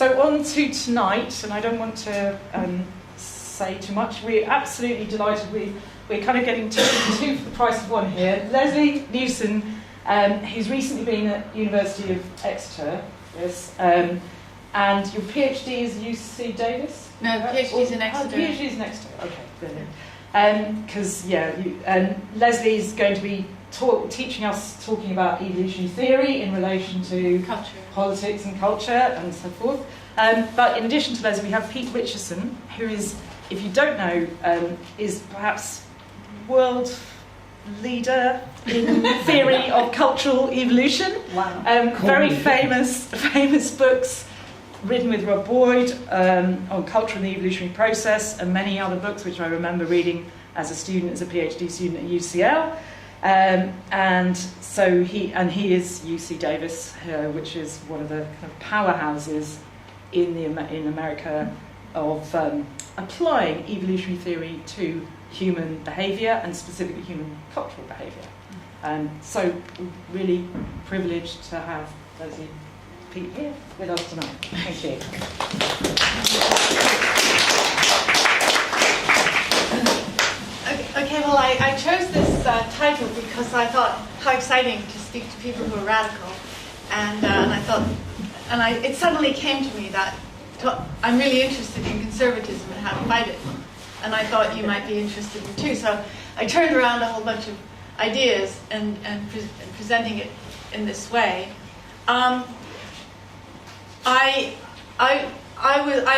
So on to tonight, and I don't want to say too much. We're absolutely delighted. We're kind of getting two for the price of one here. Lesley Newson, who's recently been at University of Exeter, yes, and your PhD is UC Davis? No, PhD is in Exeter. Oh, PhD is in Exeter. Okay, brilliant. Because Lesley's going to be teaching us, talking about evolutionary theory in relation to culture, politics and culture and so forth. But in addition to Lesley, we have Pete Richardson, who is, if you don't know, is perhaps world leader in theory of cultural evolution. Wow. Very famous books written with Rob Boyd on culture and the evolutionary process, and many other books which I remember reading as a student, as a PhD student at UCL. And so he is UC Davis, which is one of the kind of powerhouses in America of applying evolutionary theory to human behaviour and specifically human cultural behaviour. So really privileged to have Lesley Pete here with us tonight. Thank you. Okay, well, I chose this title because I thought how exciting to speak to people who are radical, and I thought, it suddenly came to me that I'm really interested in conservatism and how to fight it, and I thought you might be interested in too. So I turned around a whole bunch of ideas and presenting it in this way. I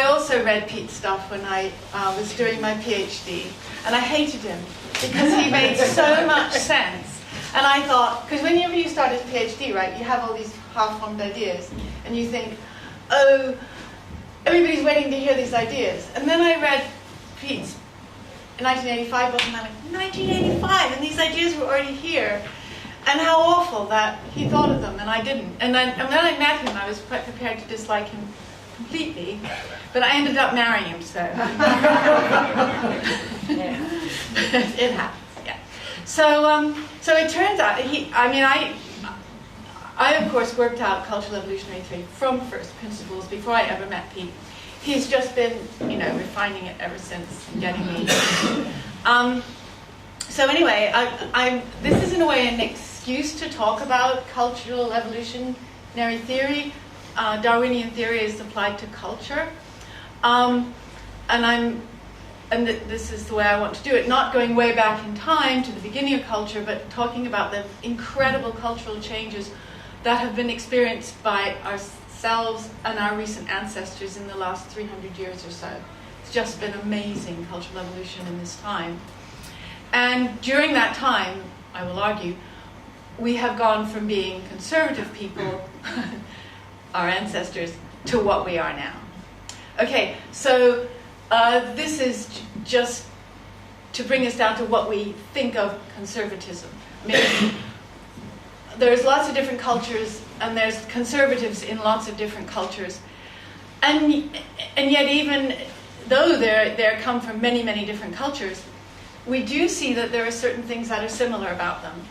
also read Pete's stuff when I was doing my PhD, and I hated him because he made so much sense. And I thought, because whenever you start a PhD, right, you have all these half-formed ideas, and you think, oh, everybody's waiting to hear these ideas. And then I read Pete's 1985 book, and I'm like, 1985, and these ideas were already here. And how awful that he thought of them, and I didn't. And when I met him, I was quite prepared to dislike him completely, but I ended up marrying him, so. It happens, yeah. So it turns out, I of course worked out cultural evolutionary theory from first principles before I ever met Pete. He's just been, refining it ever since, and getting me. So anyway, this is in a way an excuse to talk about cultural evolutionary theory. Darwinian theory is applied to culture, this is the way I want to do it. Not going way back in time to the beginning of culture, but talking about the incredible cultural changes that have been experienced by ourselves and our recent ancestors in the last 300 years or so. It's just been amazing cultural evolution in this time. And during that time, I will argue, we have gone from being conservative people, our ancestors, to what we are now. Okay, so this is just to bring us down to what we think of conservatism. There's lots of different cultures, and there's conservatives in lots of different cultures. And yet even though they come from many, many different cultures, we do see that there are certain things that are similar about them.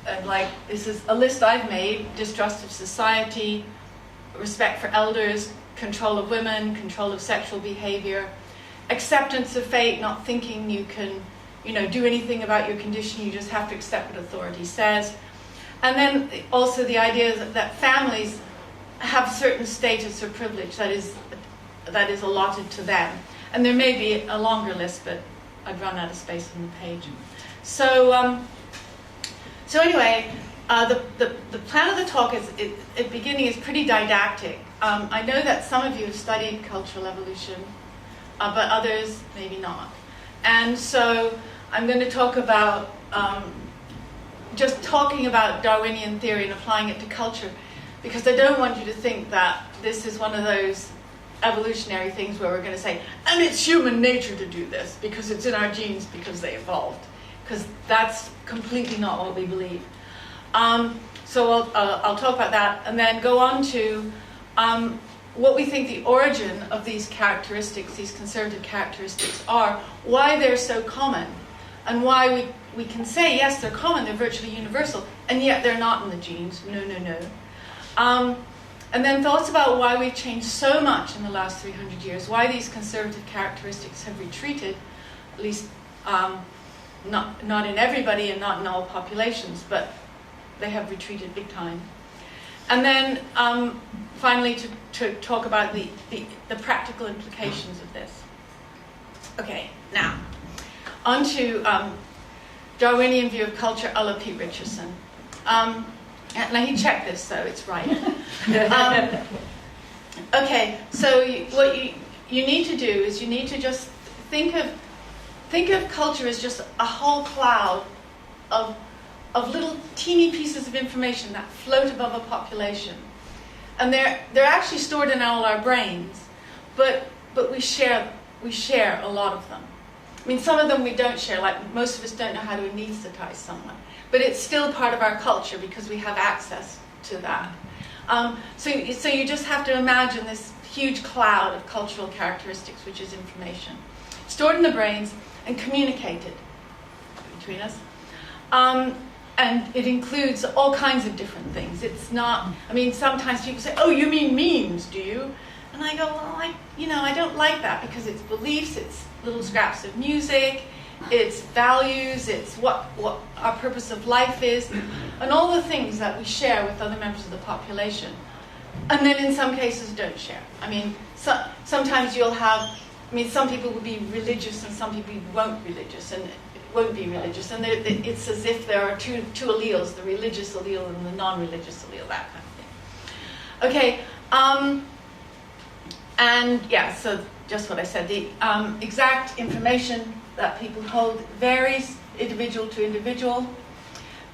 And like, this is a list I've made: distrust of society, respect for elders, control of women, control of sexual behavior, acceptance of fate, not thinking you can, do anything about your condition, you just have to accept what authority says. And then also the idea that families have certain status or privilege that is allotted to them. And there may be a longer list, but I'd run out of space on the page. So anyway, the plan of the talk is, at beginning, is pretty didactic. I know that some of you have studied cultural evolution, but others maybe not. And so I'm going to talk about just talking about Darwinian theory and applying it to culture, because I don't want you to think that this is one of those evolutionary things where we're going to say, and it's human nature to do this because it's in our genes because they evolved, because that's completely not what we believe. So I'll talk about that and then go on to what we think the origin of these characteristics, these conservative characteristics are, why they're so common, and why we can say, yes, they're common, they're virtually universal, and yet they're not in the genes. No. And then thoughts about why we've changed so much in the last 300 years, why these conservative characteristics have retreated, at least not in everybody and not in all populations, but they have retreated big time. And then finally to talk about the practical implications of this. Okay, now, on to Darwinian view of culture a la P. Richardson. Now he checked this, so it's right. Okay, so what you need to do is you need to just think of culture as just a whole cloud of little teeny pieces of information that float above a population. And they're actually stored in all our brains, but we share a lot of them. I mean, some of them we don't share, like most of us don't know how to anesthetize someone. But it's still part of our culture because we have access to that. So you just have to imagine this huge cloud of cultural characteristics, which is information, stored in the brains and communicated between us. And it includes all kinds of different things. It's not, I mean, sometimes people say, oh, you mean memes, do you? And I go, well, I don't like that because it's beliefs, it's little scraps of music, it's values, it's what our purpose of life is, and all the things that we share with other members of the population. And then in some cases don't share. I mean, sometimes you'll have, some people will be religious and some people won't be religious, and it's as if there are two alleles, the religious allele and the non-religious allele, that kind of thing. Okay, and yeah, so just what I said, the exact information that people hold varies individual to individual.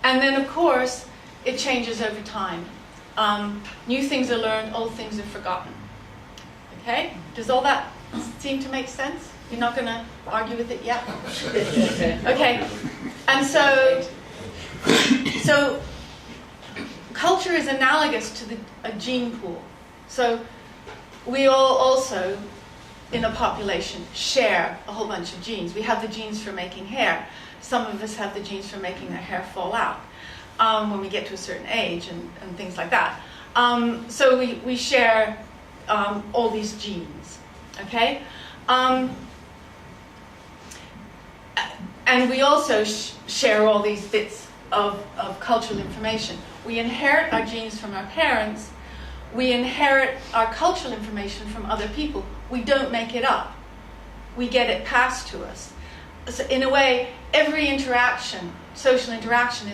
And then, of course, it changes over time. New things are learned, old things are forgotten. Okay? Does all that seem to make sense? You're not going to argue with it yet? Okay. And so culture is analogous to a gene pool. So we all also, in a population, share a whole bunch of genes. We have the genes for making hair. Some of us have the genes for making their hair fall out when we get to a certain age and things like that. So we share all these genes, okay? And we also share all these bits of cultural information. We inherit our genes from our parents. We inherit our cultural information from other people. We don't make it up. We get it passed to us. So in a way, every interaction, social interaction,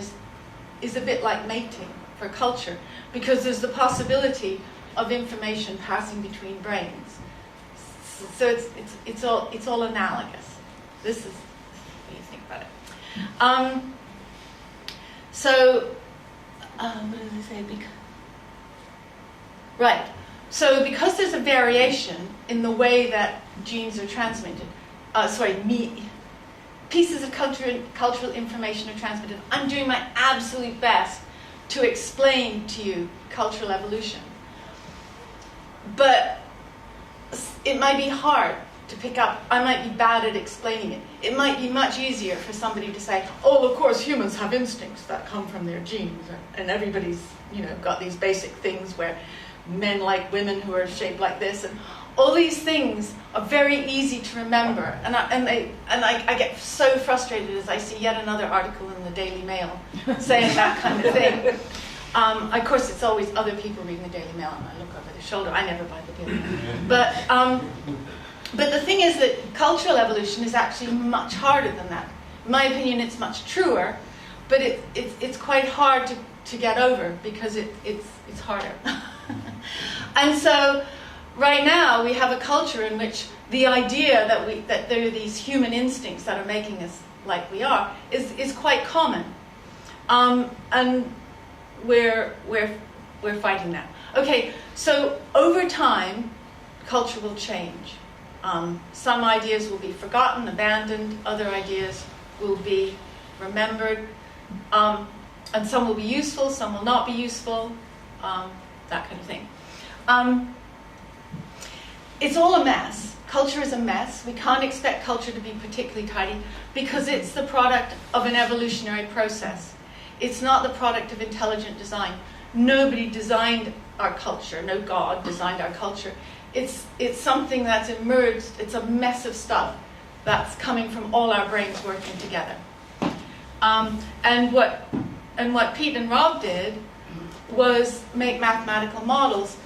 is a bit like mating for culture, because there's the possibility of information passing between brains. So it's all analogous. This is what you think about it. What did I say? Right. So because there's a variation in the way that genes are transmitted, pieces of cultural information are transmitted. I'm doing my absolute best to explain to you cultural evolution. But it might be hard to pick up. I might be bad at explaining it. It might be much easier for somebody to say, oh, of course, humans have instincts that come from their genes, and everybody's, got these basic things where men like women who are shaped like this, and all these things are very easy to remember. And I get so frustrated as I see yet another article in the Daily Mail saying that kind of thing. Of course, it's always other people reading the Daily Mail, and I look over their shoulder. I never buy the Daily Mail. But the thing is that cultural evolution is actually much harder than that. In my opinion, it's much truer, but it's quite hard to get over because it's harder. And so right now we have a culture in which the idea that there are these human instincts that are making us like we are is quite common. And we're fighting that. Okay, so over time, culture will change. Some ideas will be forgotten, abandoned. Other ideas will be remembered. And some will be useful, some will not be useful. That kind of thing. It's all a mess. Culture is a mess. We can't expect culture to be particularly tidy because it's the product of an evolutionary process. It's not the product of intelligent design. nobody designed our culture, no God designed our culture. It's something that's emerged, it's a mess of stuff that's coming from all our brains working together. And what Pete and Rob did was make mathematical models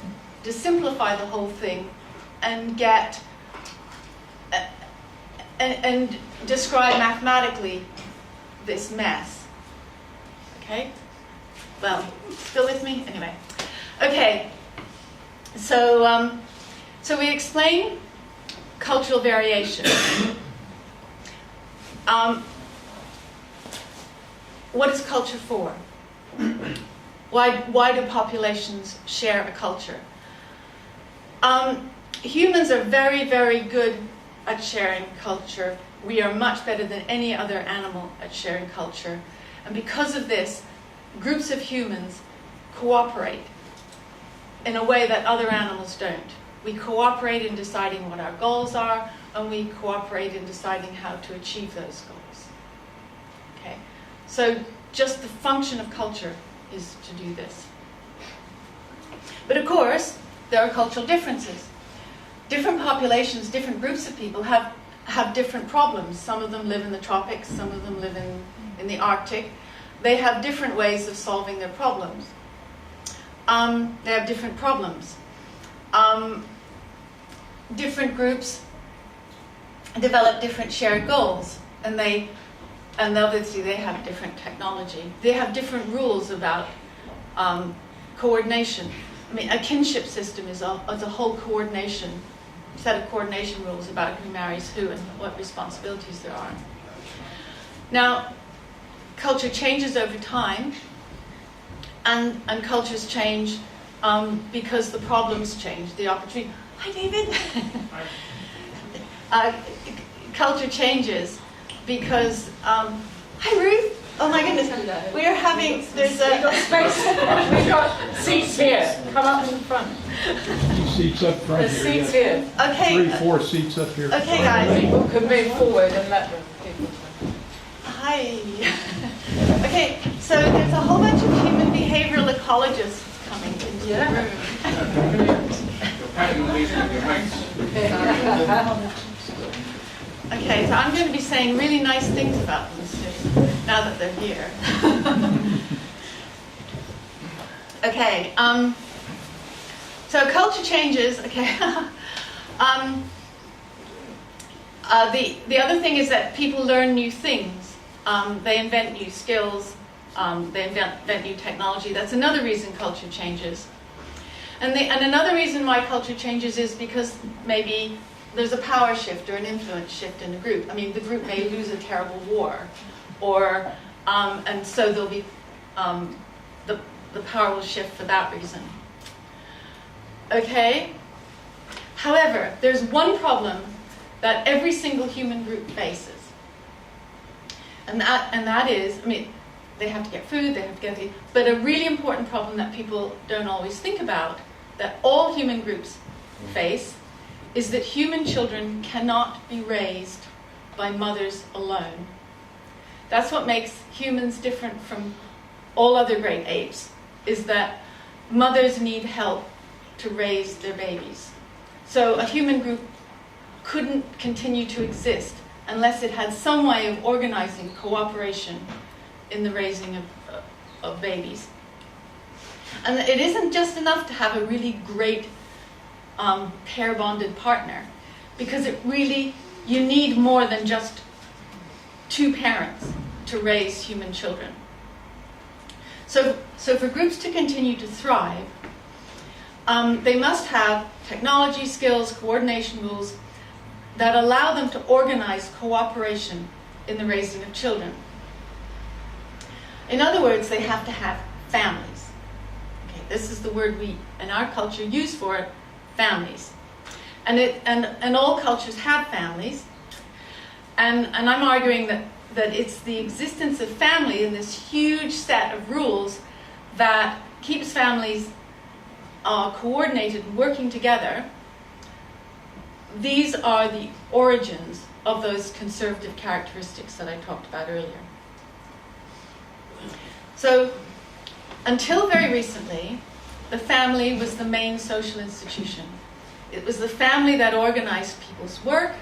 to simplify the whole thing and get and describe mathematically this mess. Okay? Well, still with me? Anyway. Okay. So we explain cultural variation. What is culture for? Why do populations share a culture? Humans are very, very good at sharing culture. We are much better than any other animal at sharing culture. And because of this, groups of humans cooperate in a way that other animals don't. We cooperate in deciding what our goals are, and we cooperate in deciding how to achieve those goals. Okay? So just the function of culture is to do this. But of course, there are cultural differences. Different populations, different groups of people have different problems. Some of them live in the tropics, some of them live in the Arctic. They have different ways of solving their problems. They have different problems. Different groups develop different shared goals, and obviously they have different technology. They have different rules about coordination. I mean, a kinship system is a whole set of coordination rules about who marries who and what responsibilities there are. Now, culture changes over time, and cultures change because the problems change, the opportunity. Hi, David. Culture changes because. Hi, Ruth. Oh my goodness, we are having. We've got space. We've got seats here. Come up in front. Seats up front. There's seats here. Okay. 3-4 seats up here. Okay, guys. People can move forward and let them. Hi. Okay, so there's a whole bunch of human behavioral ecologists coming into the room. Okay, so I'm going to be saying really nice things about them soon, now that they're here. Okay, so culture changes. Okay. The other thing is that people learn new things. They invent new skills. They invent new technology. That's another reason culture changes. And another reason why culture changes is because maybe there's a power shift or an influence shift in a group. I mean, the group may lose a terrible war, or and so there'll be the power will shift for that reason. Okay. However, there's one problem that every single human group faces, and that is, I mean, they have to get food, they have to get the, but a really important problem that people don't always think about, that all human groups face, is that human children cannot be raised by mothers alone. That's what makes humans different from all other great apes, is that mothers need help to raise their babies. So a human group couldn't continue to exist unless it had some way of organizing cooperation in the raising of babies. And it isn't just enough to have a really great pair-bonded partner, because you need more than just two parents to raise human children. So for groups to continue to thrive, they must have technology, skills, coordination rules that allow them to organize cooperation in the raising of children. In other words, they have to have families. Okay, this is the word we, in our culture, use for it, families. And all cultures have families. And I'm arguing that it's the existence of family in this huge set of rules that keeps families coordinated and working together. These are the origins of those conservative characteristics that I talked about earlier. So until very recently, the family was the main social institution. It was the family that organized people's work,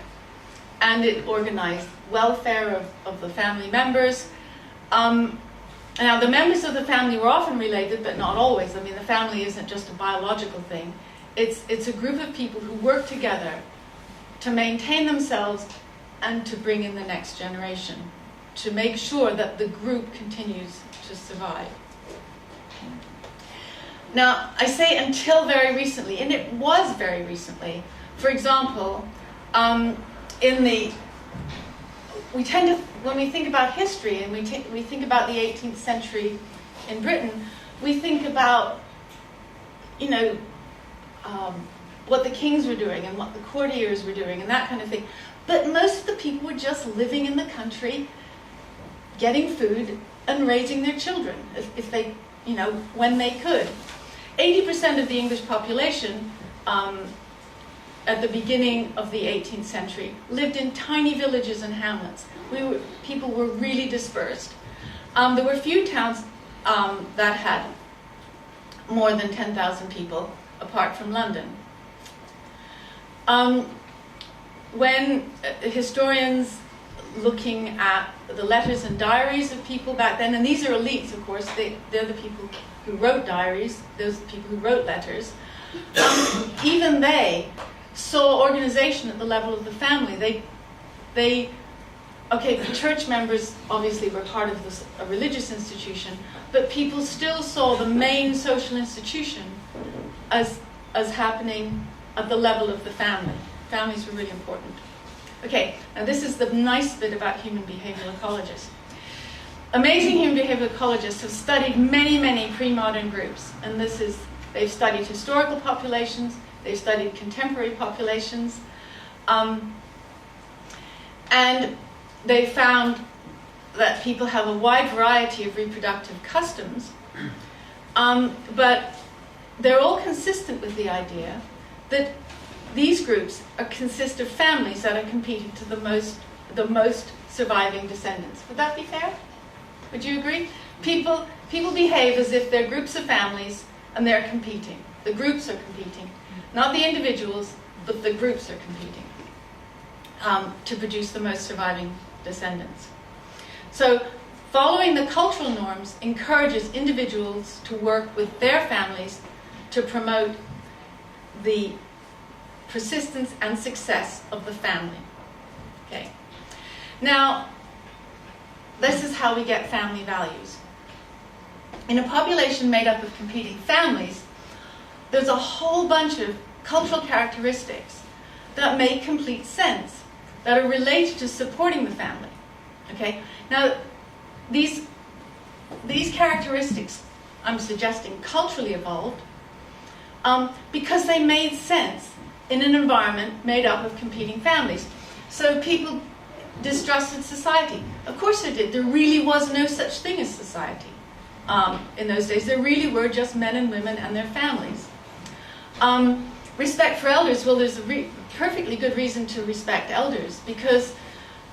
and it organized welfare of the family members. Now, the members of the family were often related, but not always. I mean, the family isn't just a biological thing. It's a group of people who work together to maintain themselves and to bring in the next generation, to make sure that the group continues to survive. Now, I say until very recently, and it was very recently. For example, we tend to, when we think about history and we think about the 18th century in Britain, we think about, what the kings were doing and what the courtiers were doing and that kind of thing. But most of the people were just living in the country, getting food and raising their children, if they, when they could. 80% of the English population at the beginning of the 18th century lived in tiny villages and hamlets. People were really dispersed. There were few towns that had more than 10,000 people, apart from London. When historians looking at the letters and diaries of people back then, and these are elites, of course, they're the people who wrote diaries, those people who wrote letters, even they saw organization at the level of the family. The church members obviously were part of a religious institution, but people still saw the main social institution as happening at the level of the family. Families were really important. Okay, now this is the nice bit about human behavioral ecologists. Amazing human behavioral ecologists have studied many, many pre-modern groups, and they've studied historical populations, they've studied contemporary populations, and they found that people have a wide variety of reproductive customs, but they're all consistent with the idea that these groups consist of families that are competing to the most surviving descendants. Would that be fair? Would you agree? People behave as if they're groups of families and they're competing. The groups are competing. Not the individuals, but the groups are competing to produce the most surviving descendants. So following the cultural norms encourages individuals to work with their families to promote the persistence and success of the family. Okay. Now, this is how we get family values. In a population made up of competing families, there's a whole bunch of cultural characteristics that make complete sense, that are related to supporting the family. Okay? Now, these characteristics, I'm suggesting, culturally evolved because they made sense in an environment made up of competing families. So people distrusted society. Of course they did. There really was no such thing as society in those days. There really were just men and women and their families. Respect for elders, well, there's a perfectly good reason to respect elders because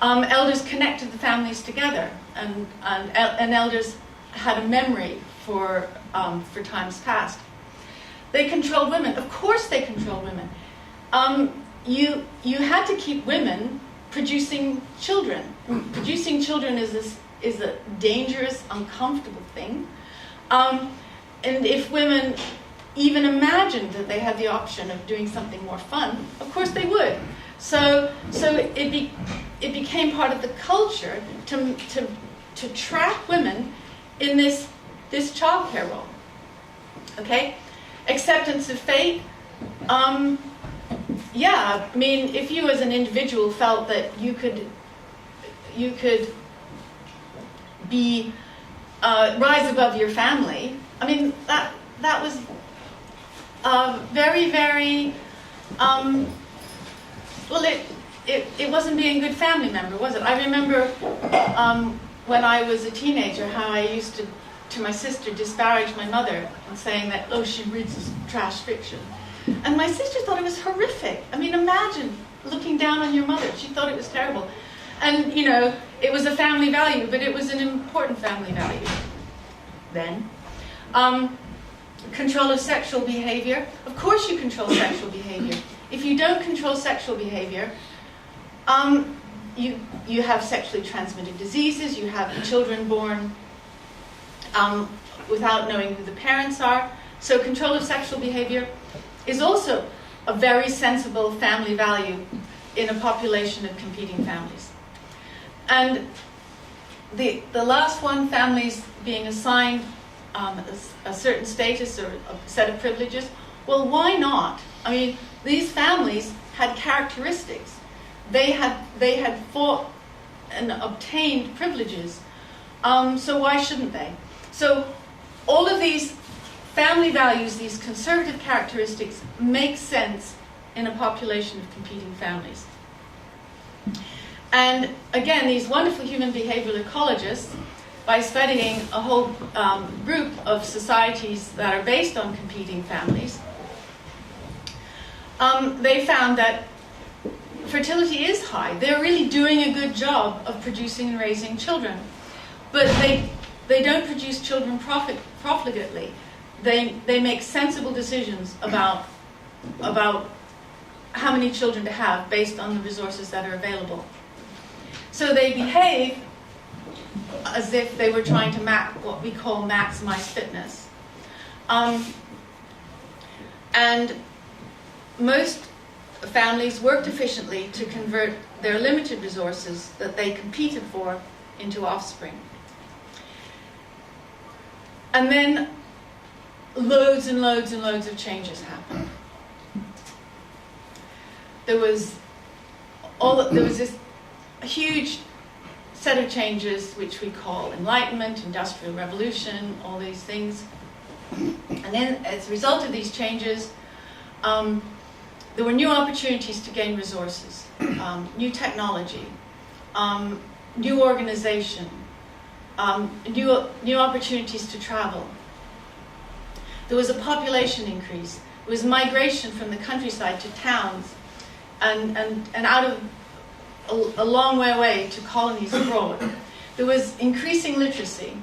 elders connected the families together, and elders had a memory for times past. They controlled women. Of course they controlled women. You had to keep women producing children. Producing children is a dangerous, uncomfortable thing. And if women even imagined that they had the option of doing something more fun, of course they would. So it became part of the culture to trap women in this childcare role. Okay? Acceptance of fate. Yeah, I mean, if you as an individual felt that you could be rise above your family, I mean that was very, very well. It wasn't being a good family member, was it? I remember when I was a teenager how I used to my sister disparage my mother and saying that, oh, she reads this trash fiction. And my sister thought it was horrific. I mean, imagine looking down on your mother. She thought it was terrible. And, it was a family value, but it was an important family value then. Control of sexual behavior. Of course you control sexual behavior. If you don't control sexual behavior, you have sexually transmitted diseases, you have children born without knowing who the parents are. So control of sexual behavior is also a very sensible family value in a population of competing families. And the last one, families being assigned a certain status or a set of privileges. Well, why not? I mean, these families had characteristics. They had fought and obtained privileges. So why shouldn't they? So all of these family values, these conservative characteristics, make sense in a population of competing families. And again, these wonderful human behavioral ecologists, by studying a whole group of societies that are based on competing families, they found that fertility is high. They're really doing a good job of producing and raising children. But they don't produce children profligately. They make sensible decisions about how many children to have based on the resources that are available. So they behave as if they were trying to what we call maximize fitness. And most families worked efficiently to convert their limited resources that they competed for into offspring. And then loads and loads and loads of changes happened. There was this huge set of changes which we call Enlightenment, Industrial Revolution, all these things. And then as a result of these changes, there were new opportunities to gain resources, new technology, new organization, new opportunities to travel. There was a population increase. There was migration from the countryside to towns and out of a long way away to colonies abroad. There was increasing literacy,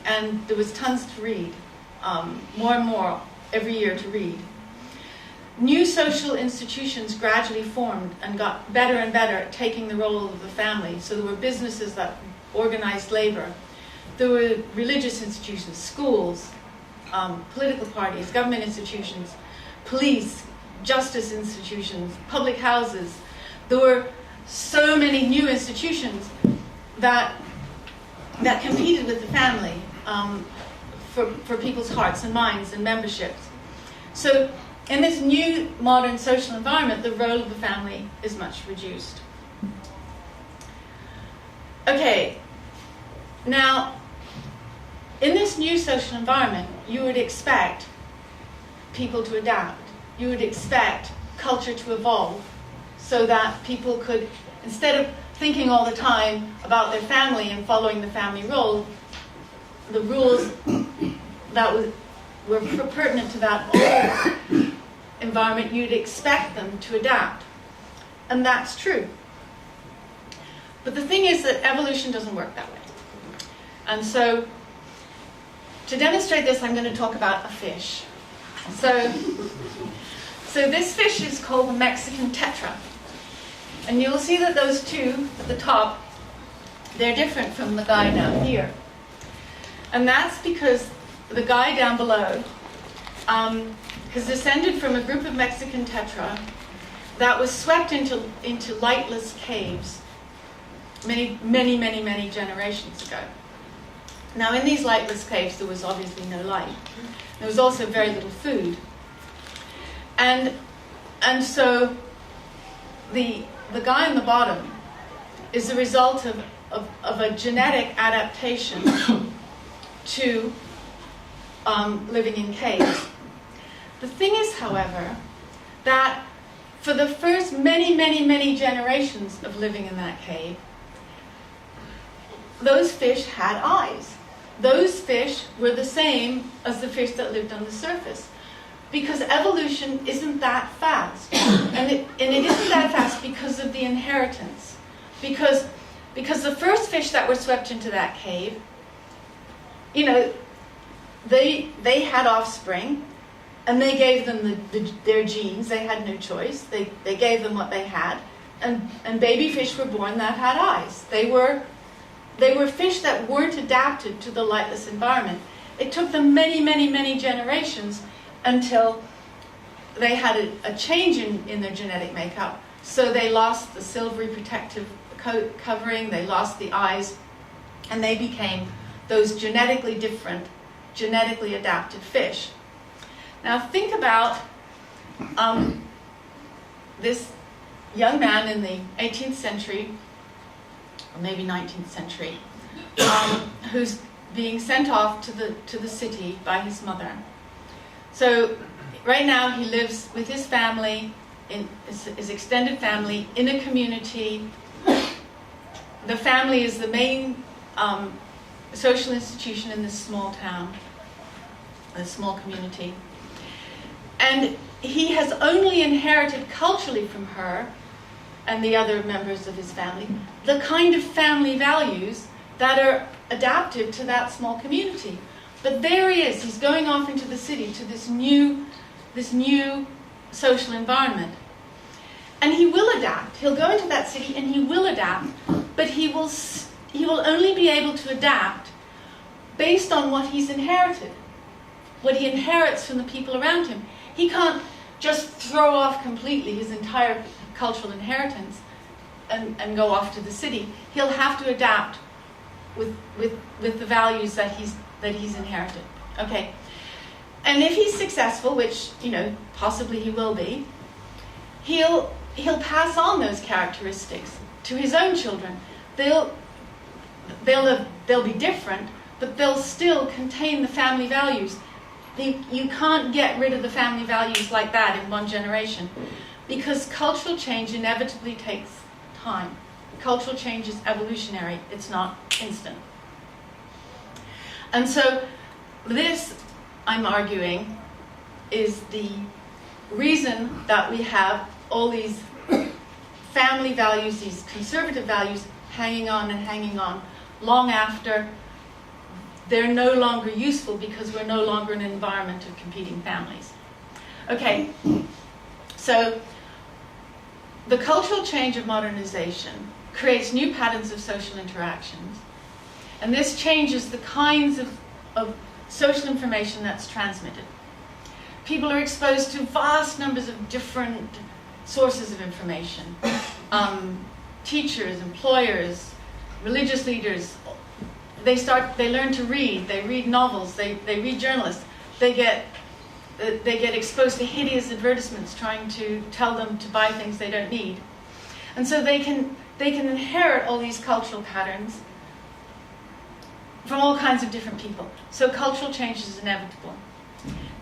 and there was tons to read, more and more every year to read. New social institutions gradually formed and got better and better at taking the role of the family. So there were businesses that organized labor. There were religious institutions, schools, political parties, government institutions, police, justice institutions, public houses. There were so many new institutions that competed with the family for people's hearts and minds and memberships. So in this new modern social environment, the role of the family is much reduced. Okay, now in this new social environment, you would expect people to adapt. You would expect culture to evolve so that people could, instead of thinking all the time about their family and following the family role, the rules that were pertinent to that environment, you'd expect them to adapt. And that's true. But the thing is that evolution doesn't work that way. And so, to demonstrate this, I'm going to talk about a fish. So this fish is called the Mexican tetra. And you'll see that those two at the top, they're different from the guy down here. And that's because the guy down below has descended from a group of Mexican tetra that was swept into lightless caves many generations ago. Now, in these lightless caves, there was obviously no light. There was also very little food. And so the guy on the bottom is the result of a genetic adaptation to living in caves. The thing is, however, that for the first many generations of living in that cave, those fish had eyes. Those fish were the same as the fish that lived on the surface. Because evolution isn't that fast. And it isn't that fast because of the inheritance. Because the first fish that were swept into that cave, they had offspring, and they gave them their genes. They had no choice. They gave them what they had, and baby fish were born that had eyes. They were fish that weren't adapted to the lightless environment. It took them many, many, many generations until they had a change in their genetic makeup. So they lost the silvery protective coat covering, they lost the eyes, and they became those genetically different, genetically adapted fish. Now think about this young man in the 18th century, or maybe 19th century, who's being sent off to the city by his mother. So right now he lives with his family, his extended family, in a community. The family is the main social institution in this small town, this small community. And he has only inherited culturally from her and the other members of his family the kind of family values that are adapted to that small community. But there he is, he's going off into the city to this new social environment. And he will adapt. He'll go into that city and he will adapt, but he will only be able to adapt based on what he's inherited, what he inherits from the people around him. He can't just throw off completely his entire cultural inheritance and go off to the city. He'll have to adapt with the values that he's inherited. Okay. And if he's successful, which, possibly he will be, he'll pass on those characteristics to his own children. They'll be different, but they'll still contain the family values. You can't get rid of the family values like that in one generation, because cultural change inevitably takes time. Cultural change is evolutionary. It's not instant. And so this, I'm arguing, is the reason that we have all these family values, these conservative values, hanging on long after they're no longer useful, because we're no longer in an environment of competing families. Okay, so the cultural change of modernization creates new patterns of social interactions, and this changes the kinds of social information that's transmitted. People are exposed to vast numbers of different sources of information. Teachers, employers, religious leaders, they learn to read, they read novels, they read journalists, they get exposed to hideous advertisements trying to tell them to buy things they don't need. And so they can inherit all these cultural patterns from all kinds of different people. So cultural change is inevitable.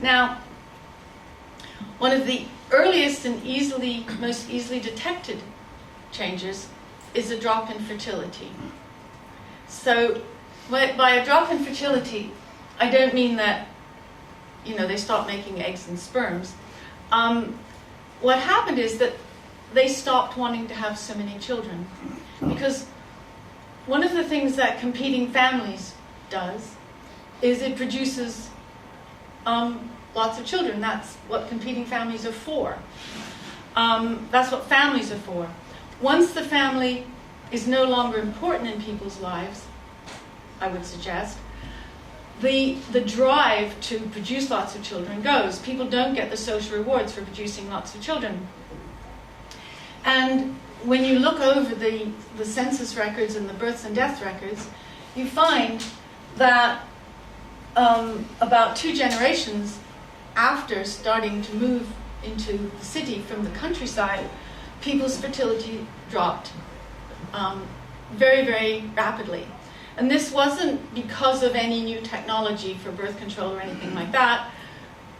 Now, one of the earliest and most easily detected changes is a drop in fertility. So by a drop in fertility, I don't mean that they stop making eggs and sperms. What happened is that they stopped wanting to have so many children, because one of the things that competing families does is it produces lots of children. That's what competing families are for. That's what families are for. Once the family is no longer important in people's lives, I would suggest, the drive to produce lots of children goes. People don't get the social rewards for producing lots of children. And when you look over the census records and the births and death records, you find that about 2 generations after starting to move into the city from the countryside, people's fertility dropped very, very rapidly. And this wasn't because of any new technology for birth control or anything like that.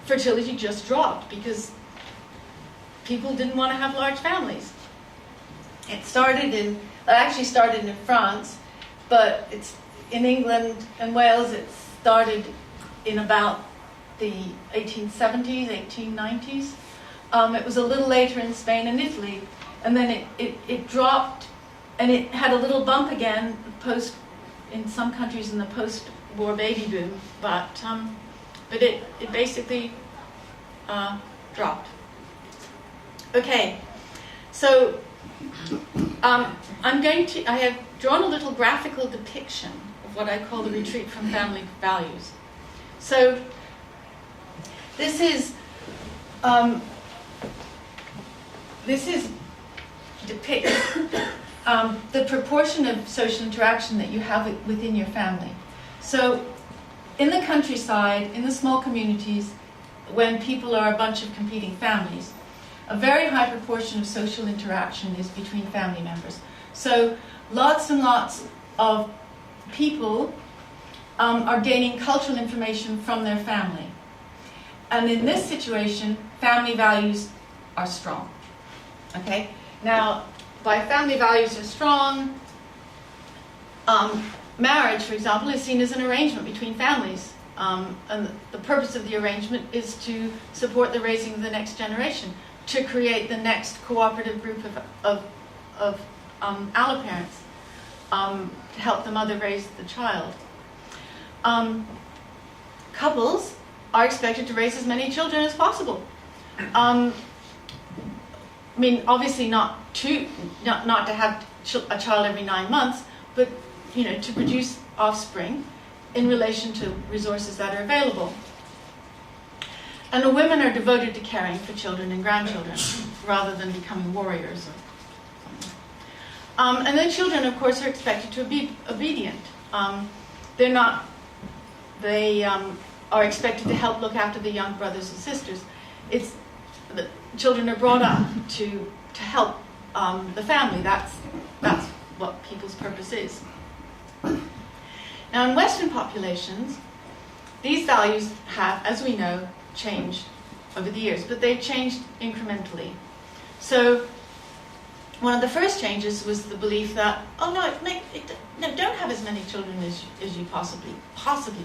Fertility just dropped because people didn't want to have large families. It actually started in France, but it's in England and Wales. It started in about the 1870s, 1890s. It was a little later in Spain and Italy, and then it dropped, and it had a little bump again in some countries in the post-war baby boom. But but it basically dropped. Okay, so I have drawn a little graphical depiction of what I call the retreat from family values. So this is depicts the proportion of social interaction that you have within your family. So in the countryside, in the small communities, when people are a bunch of competing families, a very high proportion of social interaction is between family members. So lots and lots of people are gaining cultural information from their family. And in this situation, family values are strong. Okay? Now, by family values are strong, marriage, for example, is seen as an arrangement between families. And the purpose of the arrangement is to support the raising of the next generation, to create the next cooperative group of alloparents, to help the mother raise the child. Couples are expected to raise as many children as possible. I mean, obviously not to have a child every 9 months, but to produce offspring in relation to resources that are available. And the women are devoted to caring for children and grandchildren rather than becoming warriors. And then children, of course, are expected to be obedient. They are expected to help look after the young brothers and sisters. The children are brought up to help the family. That's what people's purpose is. Now, in Western populations, these values have, as we know, changed over the years, but they've changed incrementally. So, one of the first changes was the belief that, don't have as many children as you possibly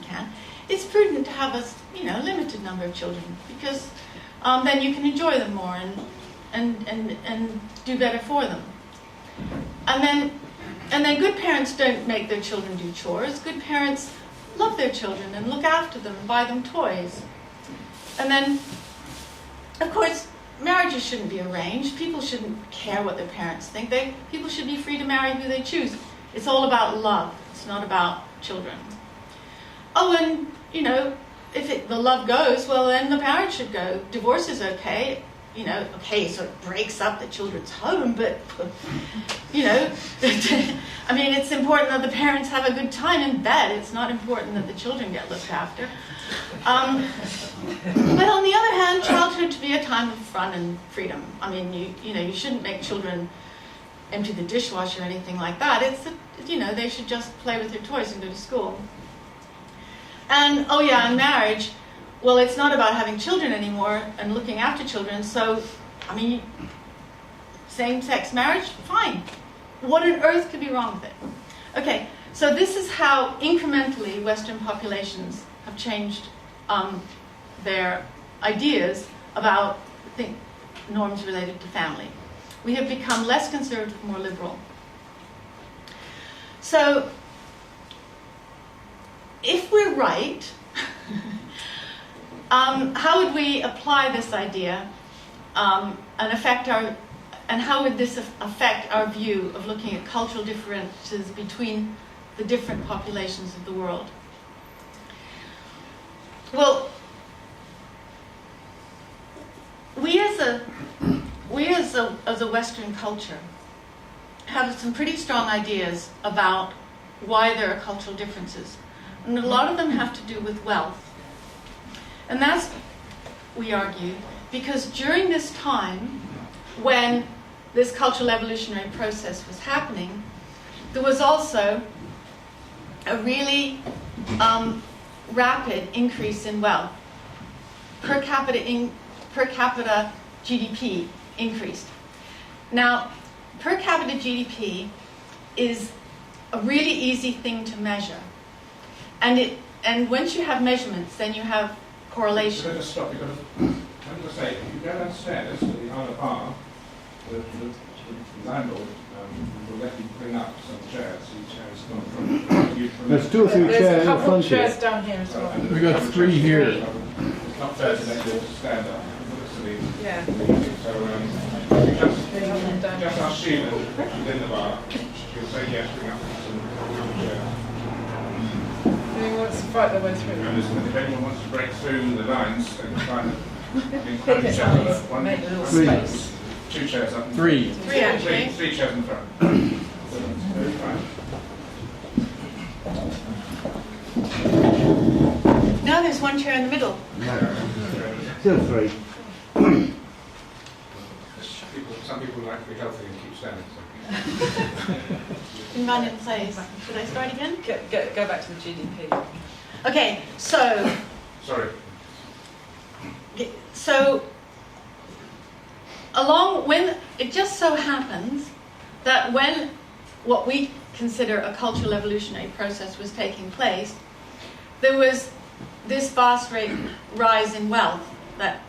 can. It's prudent to have a limited number of children, because then you can enjoy them more and do better for them. And then good parents don't make their children do chores. Good parents love their children and look after them and buy them toys. And then, of course, marriages shouldn't be arranged. People shouldn't care what their parents think. People should be free to marry who they choose. It's all about love. It's not about children. Oh, and, if the love goes, well, then the parents should go. Divorce is okay. So it breaks up the children's home, but, I mean, it's important that the parents have a good time in bed. It's not important that the children get looked after. But on the other hand, childhood to be a time of fun and freedom. I mean, you shouldn't make children empty the dishwasher or anything like that. They should just play with their toys and go to school. And, in marriage, well, it's not about having children anymore and looking after children. So, I mean, same-sex marriage, fine. What on earth could be wrong with it? Okay, so this is how incrementally Western populations have changed their ideas about norms related to family. We have become less conservative, more liberal. So, if we're right, how would we apply this idea and how would this affect our view of looking at cultural differences between the different populations of the world? Well, we as a Western culture have some pretty strong ideas about why there are cultural differences. And a lot of them have to do with wealth. And that's, we argue, because during this time when this cultural evolutionary process was happening, there was also a really rapid increase in wealth. Per capita GDP increased. Now, per capita GDP is a really easy thing to measure. And once you have measurements, then you have correlation. Let us stop. I'm going to say, if you go downstairs to the other bar, the landlord will let you bring up some chairs. Each chair is not from. There's 2 or 3 There's chairs a in the couple front of chairs here. down here as well. We got 3 here. It's not fair to let you stand up. Yeah. So just ask Sheila within the bar. She'll say yes, bring up some chairs. Who wants to fight their way through? And listen, if anyone wants to break through the lines, then try and Pick each it other. up, make a little 3. space. 2 chairs up. 3. 3 actually. 3 chairs in front. Right. Now there's 1 chair in the middle. Still 3. Some people like to be healthy and keep standing. So. In run in place. Should I start again? Go back to the GDP. Okay, so Sorry. when it just so happens that when what we consider a cultural evolutionary process was taking place, there was this vast rise in wealth that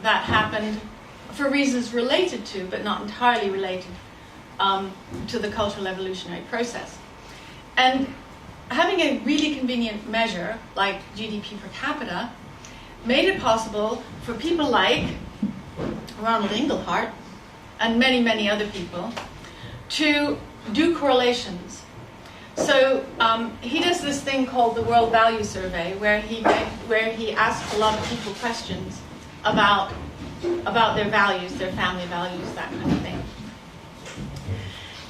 happened for reasons related to, but not entirely related to the cultural evolutionary process. And having a really convenient measure like GDP per capita made it possible for people like Ronald Inglehart and many, many other people to do correlations. So he does this thing called the World Value Survey, where he asks a lot of people questions about their values, their family values, that kind of thing.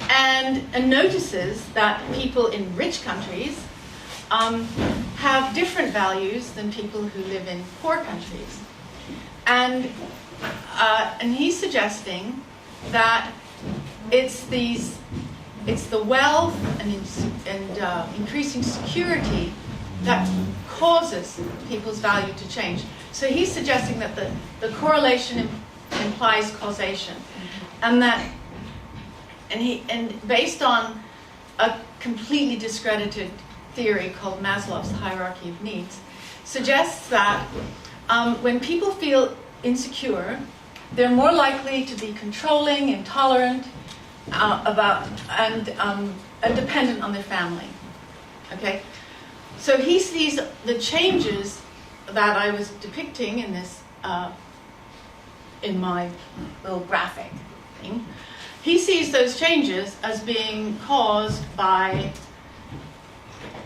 And notices that people in rich countries have different values than people who live in poor countries. And he's suggesting that it's the wealth and increasing security that causes people's value to change. So he's suggesting that the correlation implies causation, and based on a completely discredited theory called Maslow's hierarchy of needs, suggests that when people feel insecure, they're more likely to be controlling, intolerant, and dependent on their family. Okay, so he sees the changes that I was depicting in this in my little graphic thing. He sees those changes as being caused by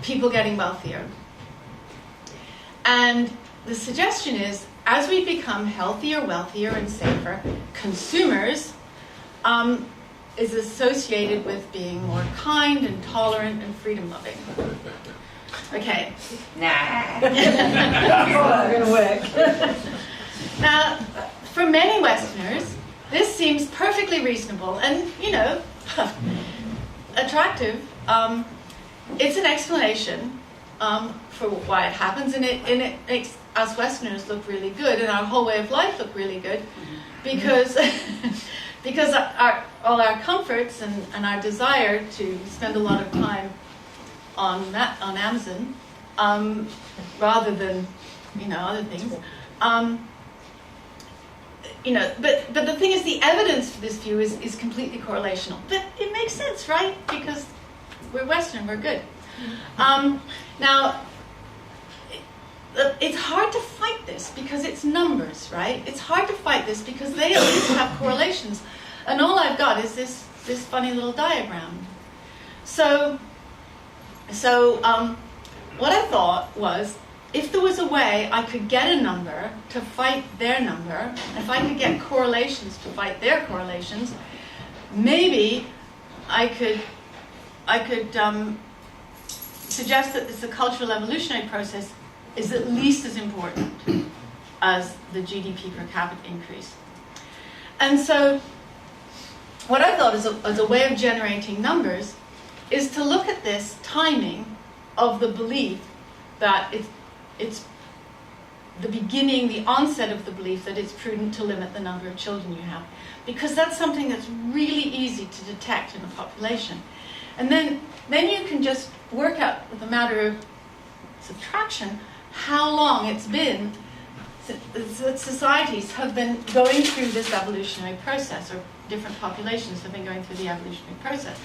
people getting wealthier. And the suggestion is, as we become healthier, wealthier, and safer, consumers is associated with being more kind and tolerant and freedom-loving. Okay. Nah. Not going to work. Now, for many Westerners, this seems perfectly reasonable and, attractive. It's an explanation for why it happens, and it makes us Westerners look really good, and our whole way of life look really good, because because all our comforts and our desire to spend a lot of time on Amazon rather than other things. But the thing is, the evidence for this view is completely correlational. But it makes sense, right? Because we're Western, we're good. Now, it's hard to fight this because it's numbers, right? It's hard to fight this because they at least have correlations. And all I've got is this funny little diagram. So what I thought was, if there was a way I could get a number to fight their number, if I could get correlations to fight their correlations, maybe I could suggest that the cultural evolutionary process is at least as important as the GDP per capita increase. And so what I thought as a way of generating numbers is to look at this timing of the belief that it's the beginning, the onset of the belief that it's prudent to limit the number of children you have. Because that's something that's really easy to detect in a population. And then you can just work out, with a matter of subtraction, how long it's been that societies have been going through this evolutionary process, or different populations have been going through the evolutionary process.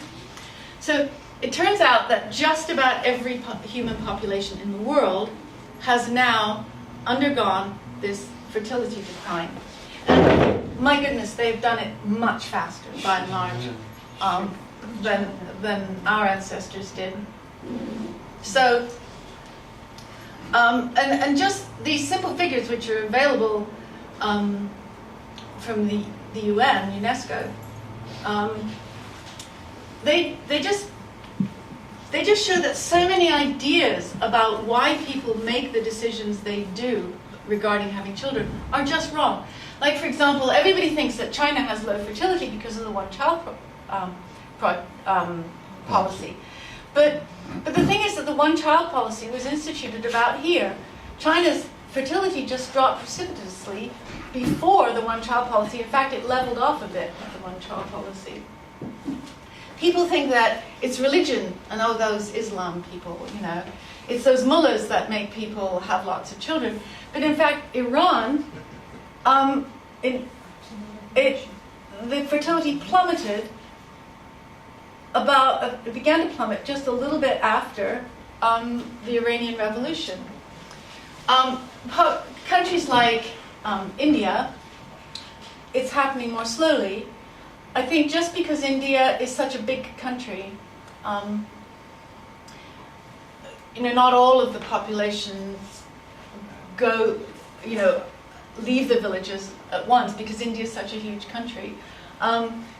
So it turns out that just about every human population in the world has now undergone this fertility decline. And my goodness, they've done it much faster, by and large, than our ancestors did. So, and just these simple figures, which are available from the UN, UNESCO, they just show that so many ideas about why people make the decisions they do regarding having children are just wrong. Like, for example, everybody thinks that China has low fertility because of the one-child policy. But the thing is that the one-child policy was instituted about here. China's fertility just dropped precipitously before the one-child policy. In fact, it leveled off a bit with the one-child policy. People think that it's religion and those Islam people, it's those mullahs that make people have lots of children. But in fact, Iran, the fertility plummeted it began to plummet just a little bit after the Iranian Revolution. Countries like India, it's happening more slowly. I think just because India is such a big country, not all of the populations go, leave the villages at once because India is such a huge country.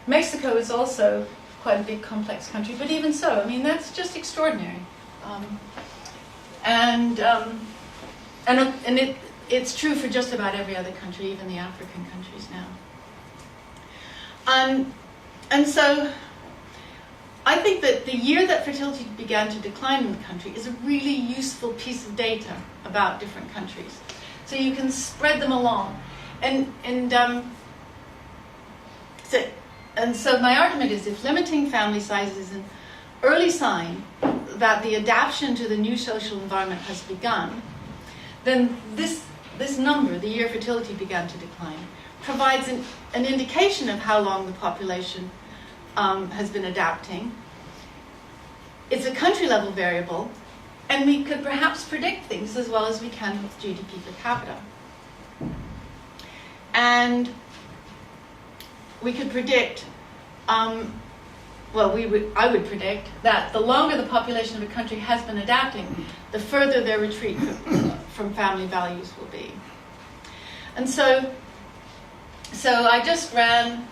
Mexico is also quite a big, complex country, but even so, that's just extraordinary. It's true for just about every other country, even the African countries now. And so I think that the year that fertility began to decline in the country is a really useful piece of data about different countries. So you can spread them along. So my argument is, if limiting family size is an early sign that the adaptation to the new social environment has begun, then this number, the year fertility began to decline, provides an indication of how long the population has been adapting. It's a country-level variable, and we could perhaps predict things as well as we can with GDP per capita. And we could predict, I would predict that the longer the population of a country has been adapting, the further their retreat from family values will be. And so I just ran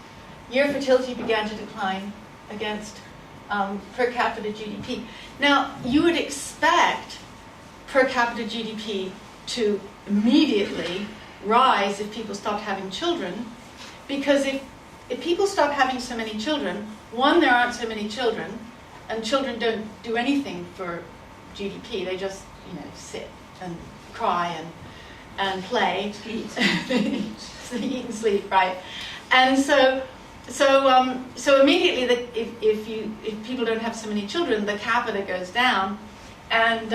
year fertility began to decline against per capita GDP. Now, you would expect per capita GDP to immediately rise if people stopped having children, because if people stop having so many children, one, there aren't so many children, and children don't do anything for GDP. They just, sit and cry and play. Eat and sleep, right? And so immediately, if people don't have so many children, the capita goes down, and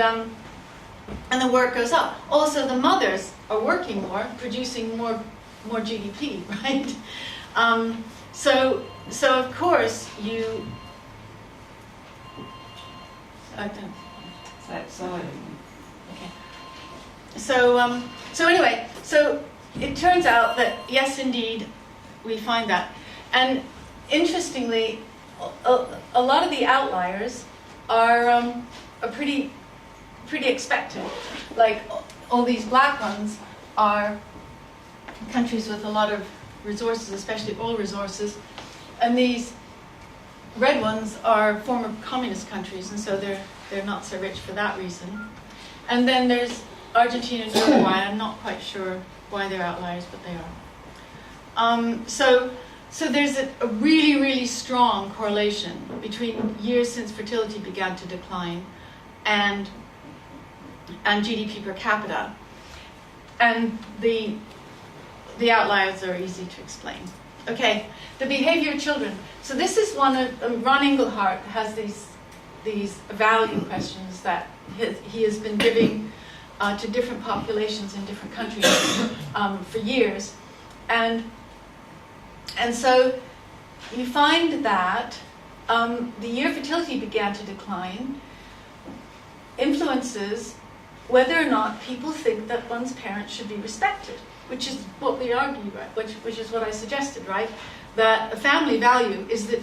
the work goes up. Also, the mothers are working more, producing more GDP, right? So of course you. It's outside. Okay. So anyway, so it turns out that yes, indeed, we find that, and interestingly, a lot of the outliers are pretty expected. Like all these black ones are countries with a lot of resources, especially oil resources, and these red ones are former communist countries, and so they're not so rich for that reason. And then there's Argentina and Uruguay. I'm not quite sure why they're outliers, but they are. So there's a really, really strong correlation between years since fertility began to decline and GDP per capita. And the outliers are easy to explain. Okay, the behavior of children. So this is one of Ron Engelhardt has these value questions that he has been giving to different populations in different countries for years, and so you find that the year fertility began to decline influences whether or not people think that one's parents should be respected, which is what we argue, right? Which is what I suggested, right? That a family value is that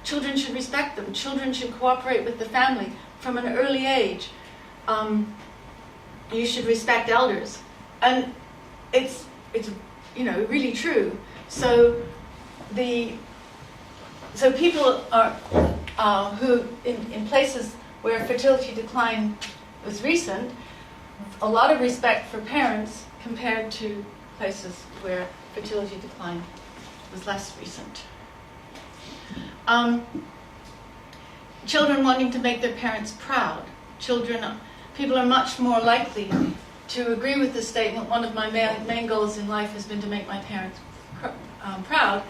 children should respect them, children should cooperate with the family from an early age. You should respect elders, and it's really true. So people are who in places where fertility decline was recent, a lot of respect for parents compared to places where fertility decline was less recent. Children wanting to make their parents proud. People are much more likely to agree with the statement, one of my main goals in life has been to make my parents proud,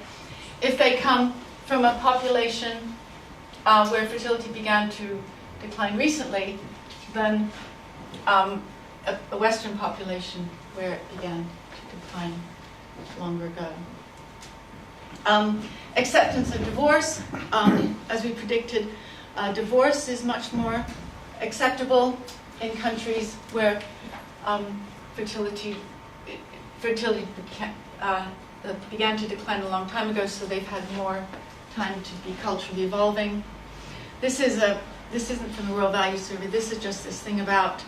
if they come from a population where fertility began to decline recently than a Western population where it began to decline longer ago. Acceptance of divorce, as we predicted, divorce is much more acceptable in countries where fertility began to decline a long time ago, so they've had more time to be culturally evolving. This isn't from the World Values Survey. This is just this thing about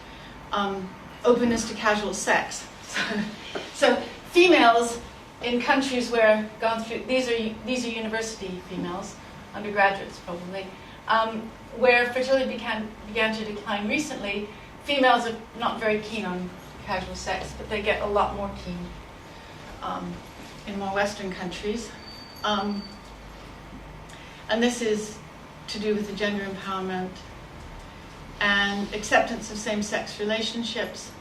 openness to casual sex. So females in countries where gone through these are university females, undergraduates probably, where fertility began to decline recently. Females are not very keen on casual sex, but they get a lot more keen in more Western countries. And this is to do with the gender empowerment and acceptance of same-sex relationships.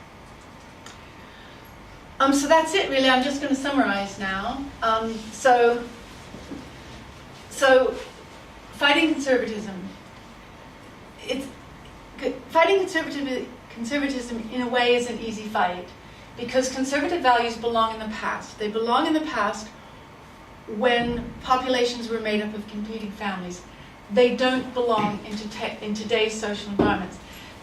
So that's it, really. I'm just going to summarize now. So fighting conservatism. Fighting conservatism in a way is an easy fight because conservative values belong in the past. They belong in the past when populations were made up of competing families. They don't belong in today's social environments.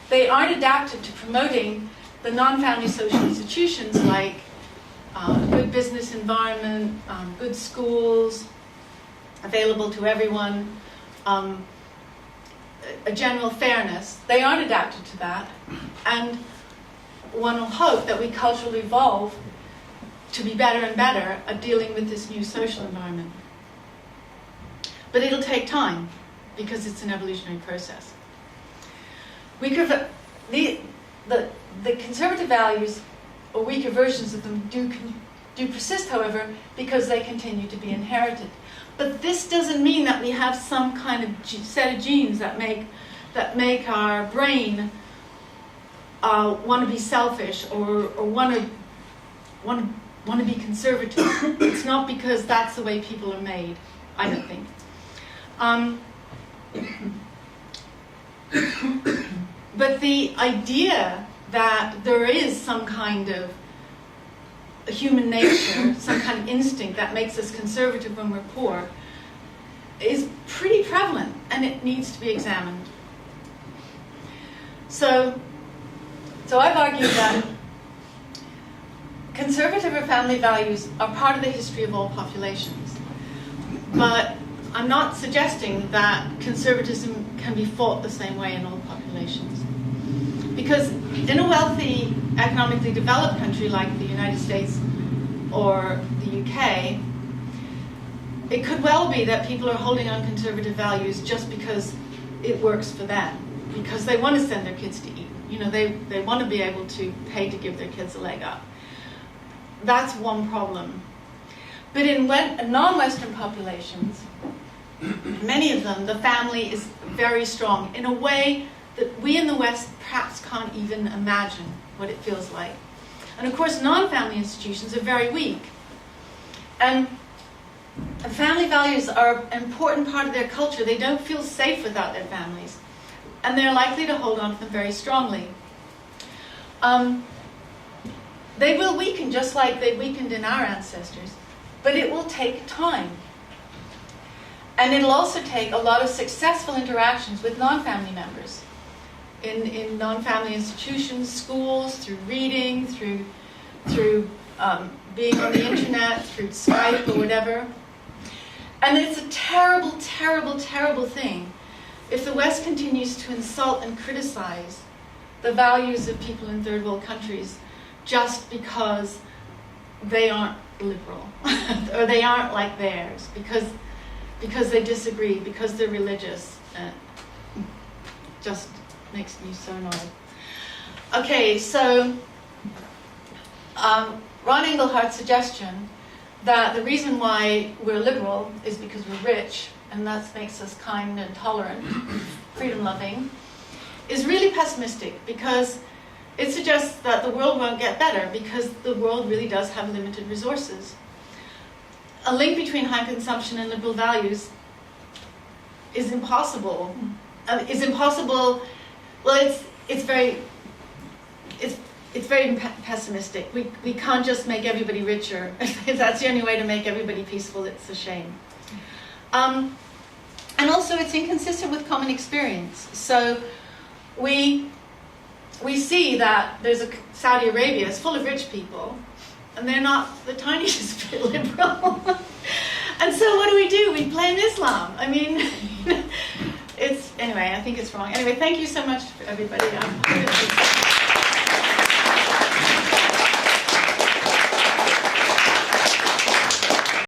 They aren't adapted to promoting the non-family social institutions like a good business environment, good schools, available to everyone, a general fairness. They aren't adapted to that. And one will hope that we culturally evolve to be better and better at dealing with this new social environment. But it'll take time because it's an evolutionary process. The conservative values, or weaker versions of them, do persist, however, because they continue to be inherited. But this doesn't mean that we have some kind of set of genes that make our brain want to be selfish or want to be conservative. It's not because that's the way people are made, I don't think. But the idea that there is some kind of human nature, some kind of instinct that makes us conservative when we're poor, is pretty prevalent, and it needs to be examined. So I've argued that conservative or family values are part of the history of all populations. But I'm not suggesting that conservatism can be fought the same way in all populations. Because in a wealthy, economically developed country like the United States or the UK, it could well be that people are holding on conservative values just because it works for them, because they want to send their kids to Eton. They want to be able to pay to give their kids a leg up. That's one problem. But in non-Western populations, many of them, the family is very strong in a way that we in the West perhaps can't even imagine what it feels like. And of course, non-family institutions are very weak. And family values are an important part of their culture. They don't feel safe without their families. And they're likely to hold on to them very strongly. They will weaken just like they weakened in our ancestors, but it will take time. And it'll also take a lot of successful interactions with non-family members in non-family institutions, schools, through reading, through being on the internet, through Skype or whatever. And it's a terrible, terrible, terrible thing if the West continues to insult and criticize the values of people in third world countries just because they aren't liberal or they aren't like theirs, because they disagree, because they're religious. Just makes me so annoyed. Okay, so Ron Englehart's suggestion that the reason why we're liberal is because we're rich, and that makes us kind and tolerant, freedom-loving, is really pessimistic, because it suggests that the world won't get better because the world really does have limited resources. A link between high consumption and liberal values is impossible. Well, it's very pessimistic. We can't just make everybody richer. If that's the only way to make everybody peaceful, it's a shame. And also, it's inconsistent with common experience. So we see that there's Saudi Arabia is full of rich people, and they're not the tiniest bit liberal. And so what do? We blame Islam. I mean, anyway, I think it's wrong. Anyway, thank you so much, everybody.